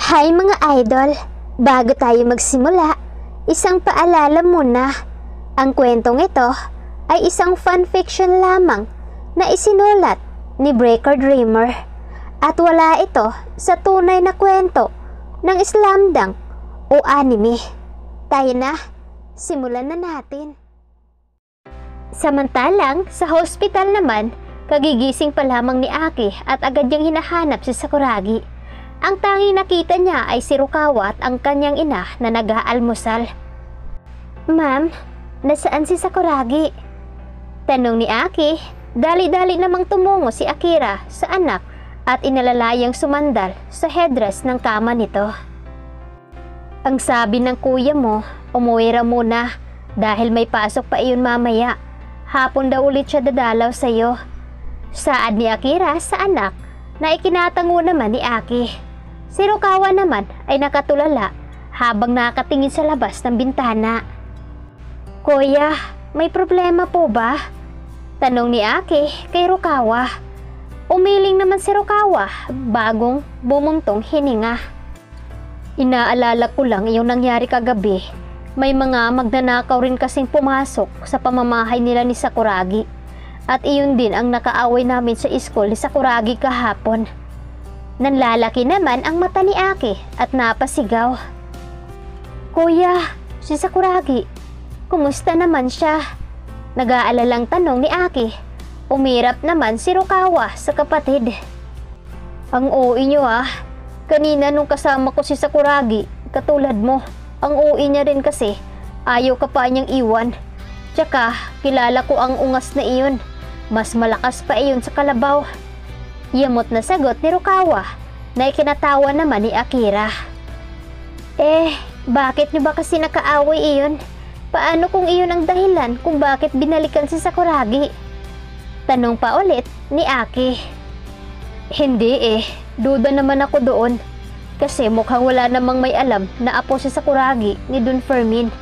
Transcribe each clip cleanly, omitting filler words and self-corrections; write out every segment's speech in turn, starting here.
Hi mga idol! Bago tayo magsimula, isang paalala muna. Ang kwentong ito ay isang fanfiction lamang na isinulat ni Breaker Dreamer at wala ito sa tunay na kwento ng slamdunk o anime. Tayo na, simulan na natin. Samantalang sa hospital naman, kagigising pa lamang ni Aki at agad niyang hinahanap si Sakuragi. Ang tanging nakita niya ay si Rukawa at ang kanyang ina na nag-aalmusal. "Ma'am, nasaan si Sakuragi?" tanong ni Aki. Dali-dali namang tumungo si Akira sa anak at inalalayang sumandal sa headrest ng kama nito. "Ang sabi ng kuya mo, umuwi raw muna dahil may pasok pa iyon mamaya. Hapon daw ulit siya dadalaw sa'yo." Saad ni Akira sa anak na ikinatango naman ni Aki. Si Rukawa naman ay nakatulala habang nakatingin sa labas ng bintana. "Kuya, may problema po ba?" tanong ni Aki kay Rukawa. Umiling naman si Rukawa bagong bumuntong hininga. "Inaalala ko lang yung nangyari kagabi. May mga magnanakaw rin kasing pumasok sa pamamahay nila ni Sakuragi. At iyon din ang nakaaway namin sa school ni Sakuragi kahapon." Nanlalaki naman ang mata ni Aki at napasigaw. "Kuya, si Sakuragi, kumusta naman siya?" Nag-aalalang tanong ni Aki. Umirap naman si Rukawa sa kapatid. "Ang OA niyo ah. Kanina nung kasama ko si Sakuragi, katulad mo, ang OA niya rin kasi. Ayaw ka pa niyang iwan. Tsaka kilala ko ang ungas na iyon. Mas malakas pa iyon sa kalabaw." Yamot na sagot ni Rukawa na ikinatawa naman ni Akira. Bakit niyo ba kasi nakaaway iyon? Paano kung iyon ang dahilan kung bakit binalikan si Sakuragi?" tanong pa ulit ni Aki. "Hindi duda naman ako doon. Kasi mukhang wala namang may alam na apo si Sakuragi ni Don Fermin.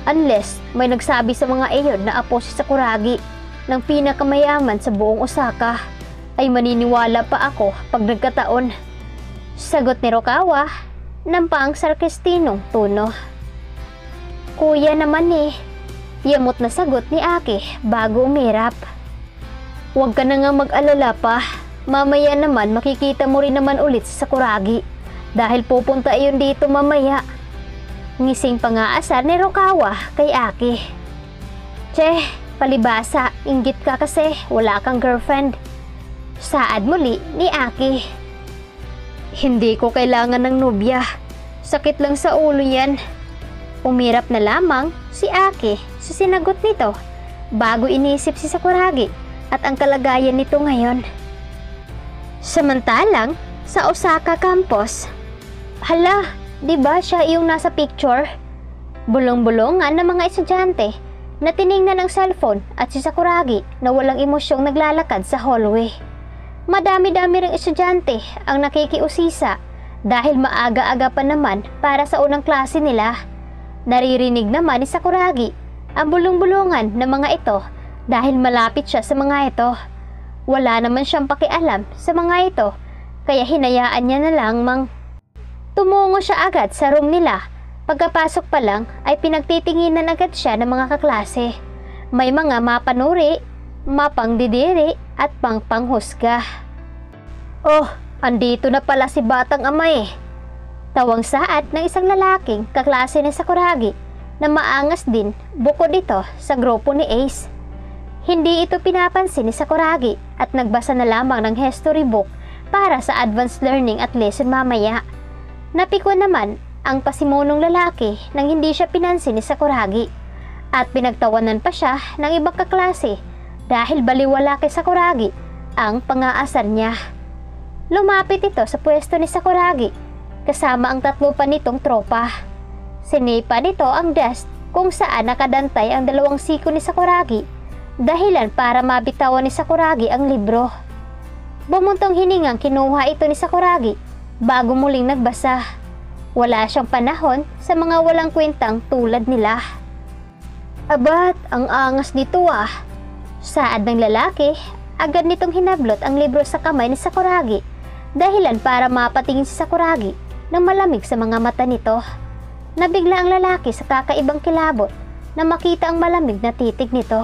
Unless may nagsabi sa mga iyon na apo si Sakuragi ng pinakamayaman sa buong Osaka, ay maniniwala pa ako pag nagkataon." Sagot ni Rukawa ng pang sarkastinong tono. "Kuya naman Yamot na sagot ni Aki bago umirap. "Huwag ka na nga mag-alala pa. Mamaya naman makikita mo rin naman ulit si Sakuragi dahil pupunta iyon dito mamaya." Ngising pangaasar ni Rukawa kay Aki. "Che, palibasa, inggit ka kasi wala kang girlfriend." Saad muli ni Aki. "Hindi ko kailangan ng nobya. Sakit lang sa ulo yan." Umirap na lamang si Aki sa sinagot nito bago inisip si Sakuragi at ang kalagayan nito ngayon. Samantalang sa Osaka campus, "Hala, di ba siya yung nasa picture?" Bulong-bulongan ng mga estudyante na tiningnan ang cellphone at si Sakuragi na walang emosyong naglalakad sa hallway. Madami-dami ring estudyante ang nakikiusisa dahil maaga-aga pa naman para sa unang klase nila. Naririnig naman ni Sakuragi ang bulong-bulungan ng mga ito dahil malapit siya sa mga ito. Wala naman siyang pakialam sa mga ito kaya hinayaan niya na lang tumungo siya agad sa room nila. Pagkapasok pa lang ay pinagtitinginan agad siya ng mga kaklase. May mga mapanuri, mapangdidiri at pangpanghusga. "Oh, andito na pala si batang ama Tawang saad ng isang lalaking kaklase ni Sakuragi na maangas din bukod ito sa grupo ni Ace. Hindi ito pinapansin ni Sakuragi at nagbasa na lamang ng history book para sa advanced learning at lesson mamaya. Napiko naman ang pasimunong lalaki nang hindi siya pinansin ni Sakuragi at pinagtawanan pa siya ng ibang kaklase dahil baliwala kay Sakuragi ang pangaasar niya. Lumapit ito sa pwesto ni Sakuragi kasama ang tatlo pa nitong tropa. Sinipa nito ang desk kung saan nakadantay ang dalawang siko ni Sakuragi, dahilan para mabitawan ni Sakuragi ang libro. Bumuntong hiningang kinuha ito ni Sakuragi bago muling nagbasa. Wala siyang panahon sa mga walang kwentang tulad nila. "Abat, ang angas nito Saad ng lalaki, agad nitong hinablot ang libro sa kamay ni Sakuragi, dahilan para mapatingin si Sakuragi ng malamig sa mga mata nito. Nabigla ang lalaki sa kakaibang kilabot na makita ang malamig na titig nito.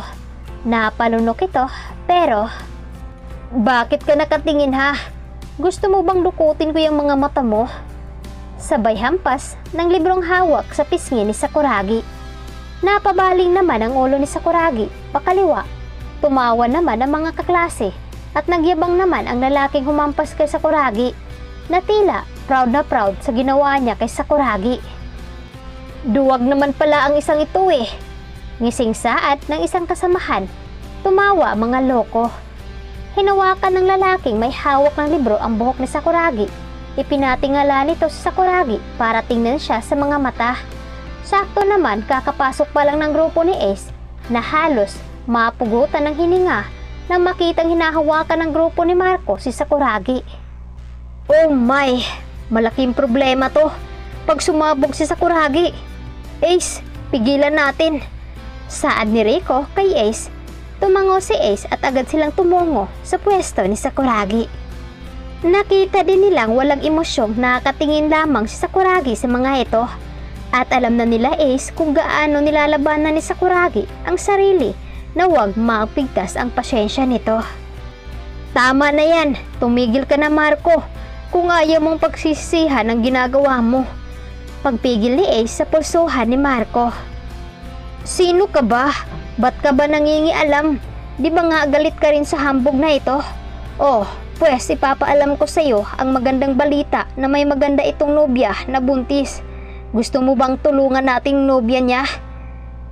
Napalunok ito, pero, "Bakit ka nakatingin ha? Gusto mo bang dukutin ko yung mga mata mo?" Sabay hampas ng librong hawak sa pisngi ni Sakuragi. Napabaling naman ang ulo ni Sakuragi pakaliwa. Tumawa naman ang mga kaklase at nagyabang naman ang lalaking humampas kay Sakuragi na tila proud na proud sa ginawa niya kay Sakuragi. "Duwag naman pala ang isang ito eh," ngising saad ng isang kasamahan. Tumawa ang mga loko. Hinawakan ng lalaking may hawak ng libro ang buhok ni Sakuragi. Ipinatingala nito sa Sakuragi para tingnan siya sa mga mata. Sakto naman kakapasok pa lang ng grupo ni Ace na halos mapugutan ng hininga nang makitang hinahawakan ng grupo ni Marco si Sakuragi. "Oh my, malaking problema to pag sumabog si Sakuragi. Ace, pigilan natin," saad ni Rico kay Ace. Tumango si Ace at agad silang tumungo sa pwesto ni Sakuragi. Nakita din nilang walang emosyong nakatingin lamang si Sakuragi sa mga ito. At alam na nila Ace kung gaano nilalabanan ni Sakuragi ang sarili na huwag mapigtas ang pasyensya nito. "Tama na yan, tumigil ka na Marco kung ayaw mong pagsisisihan ang ginagawa mo." Pagpigil ni Ace sa pulsuhan ni Marco. "Sino ka ba? Ba't ka ba nangingialam? Di ba nga galit ka rin sa hambog na ito? Oh, pues ipapaalam ko sa iyo ang magandang balita na may maganda itong nobya na buntis. Gusto mo bang tulungan nating nobya niya?"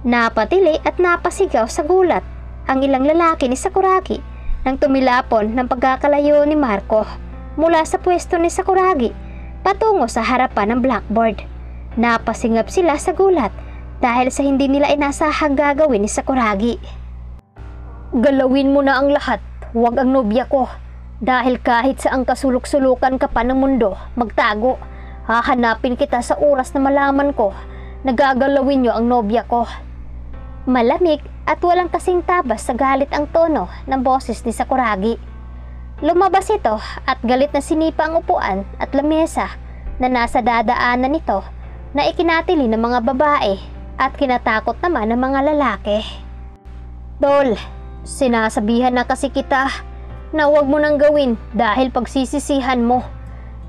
Napatili at napasigaw sa gulat ang ilang lalaki ni Sakuragi nang tumilapon ng pagkakalayo ni Marco mula sa pwesto ni Sakuragi patungo sa harapan ng blackboard. Napasingap sila sa gulat dahil sa hindi nila inasahang gagawin ni Sakuragi. "Galawin mo na ang lahat, huwag ang nobya ko. Dahil kahit sa ang kasulok-sulukan ka pa ng mundo, magtago. Hahanapin kita sa oras na malaman ko na gagalawin niyo ang nobya ko." Malamig at walang kasing tabas sa galit ang tono ng boses ni Sakuragi. Lumabas ito at galit na sinipa ang upuan at lamesa na nasa dadaanan nito na ikinatili ng mga babae at kinatakot naman ng mga lalaki. "Tol, sinasabihan na kasi kita na huwag mo nang gawin dahil pagsisisihan mo.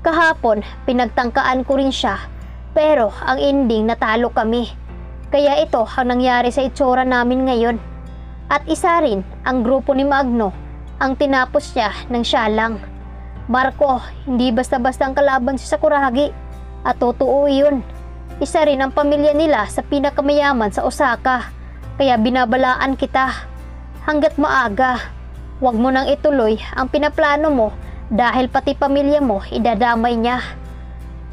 Kahapon, pinagtangkaan ko rin siya, pero ang ending natalo kami. Kaya ito ang nangyari sa itsura namin ngayon. At isa rin ang grupo ni Magno ang tinapos niya ng siya lang. Marco, hindi basta-basta ang kalaban si Sakuragi. At totoo yun. Isa rin ang pamilya nila sa pinakamayaman sa Osaka. Kaya binabalaan kita. Hanggat maaga, huwag mo nang ituloy ang pinaplano mo dahil pati pamilya mo idadamay niya."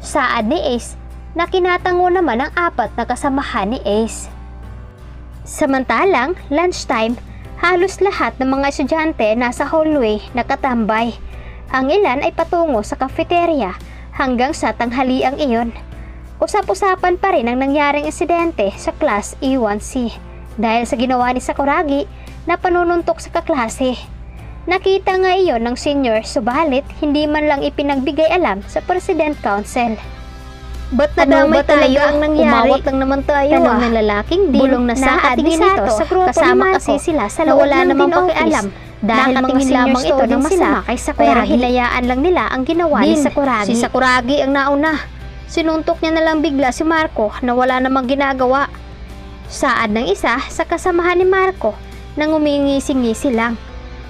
Saad ni Ace na kinatango naman ang apat na kasamahan ni Ace. Samantalang lunchtime, halos lahat ng mga estudyante nasa hallway nakatambay. Ang ilan ay patungo sa cafeteria hanggang sa tanghaliang iyon. Usap-usapan pa rin ang nangyaring insidente sa class E1C dahil sa ginawa ni Sakuragi na panununtok sa kaklase. Nakita nga iyon ng senior subalit hindi man lang ipinagbigay alam sa President Council. "Ba't nadamay tayo ang nangyari? Umawat lang naman tayo." Tanong ng lalaking din bulong na saad ni Sato sa grupo kasama kasi sila sa loob wala namang pakialam dahil mga lamang ito ng masama kay Sakuragi. Pero hinayaan lang nila ang ginawa ni Sakuragi. Si Sakuragi ang nauna. Sinuntok niya na lang bigla si Marco na wala namang ginagawa. Saad ng isa sa kasamahan ni Marco nang umingisi-ngisi lang.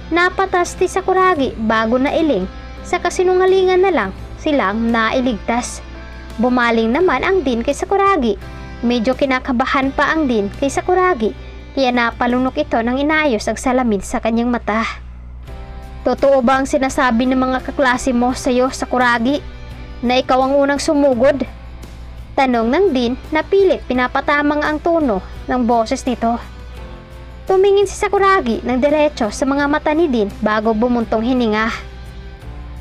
Napatas ni Sakuragi bago nailing sa kasinungalingan na lang silang nailigtas. Bumaling naman ang Dean kay Sakuragi. Medyo kinakabahan pa ang Dean kay Sakuragi kaya napalunok ito nang inayos ang salamin sa kanyang mata. "Totoo ba ang sinasabi ng mga kaklase mo sa iyo, Sakuragi, na ikaw ang unang sumugod?" Tanong ng Dean na pilit pinapatamang ang tono ng boses nito. Tumingin si Sakuragi ng diretso sa mga mata ni Dean bago bumuntong hininga.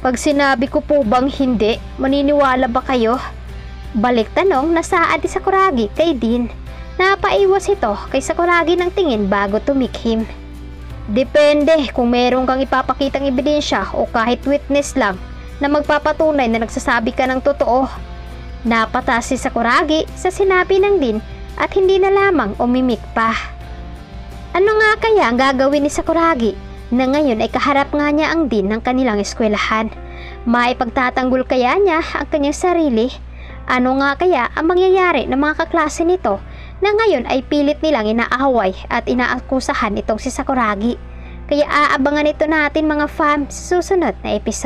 "Pag sinabi ko po bang hindi, maniniwala ba kayo?" Balik tanong na saad ni Sakuragi kay Dean. Napaiwas ito kay Sakuragi ng tingin bago tumikhim. "Depende kung meron kang ipapakitang ebidensya o kahit witness lang na magpapatunay na nagsasabi ka ng totoo. Napata si Sakuragi sa sinabi ng Dean at hindi na lamang umimik pa. Ano nga kaya ang gagawin ni Sakuragi na ngayon ay kaharap nga niya ang Dean ng kanilang eskwelahan? Maipagtatanggol kaya niya ang kanyang sarili? Ano nga kaya ang mangyayari ng mga kaklase nito na ngayon ay pilit nilang inaaway at inaakusahan itong si Sakuragi? Kaya aabangan ito natin mga fam sa susunod na episode.